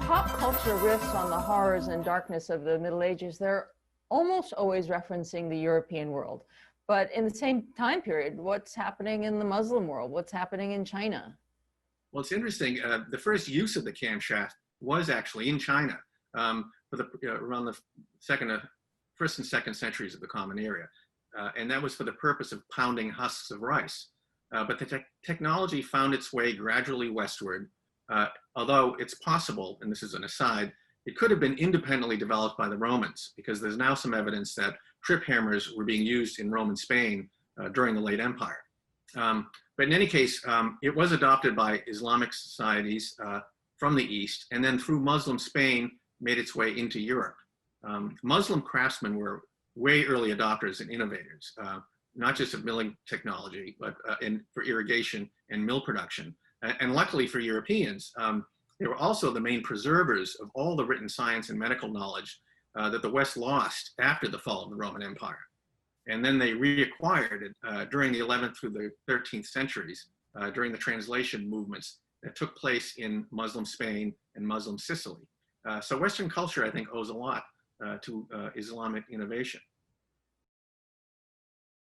Pop culture riffs on the horrors and darkness of the Middle Ages, they're almost always referencing the European world. But in the same time period, what's happening in the Muslim world? What's happening in China? Well, it's interesting. The first use of the camshaft was actually in China around the first and second centuries of the Common Era. And that was for the purpose of pounding husks of rice. But the technology found its way gradually westward, although it's possible, and this is an aside, it could have been independently developed by the Romans, because there's now some evidence that trip hammers were being used in Roman Spain during the late Empire. But in any case, it was adopted by Islamic societies from the East, and then through Muslim Spain made its way into Europe. Muslim craftsmen were way early adopters and innovators, not just of milling technology, but for irrigation and mill production. And luckily for Europeans, they were also the main preservers of all the written science and medical knowledge that the West lost after the fall of the Roman Empire. And then they reacquired it during the 11th through the 13th centuries, during the translation movements that took place in Muslim Spain and Muslim Sicily. So Western culture, I think, owes a lot to Islamic innovation.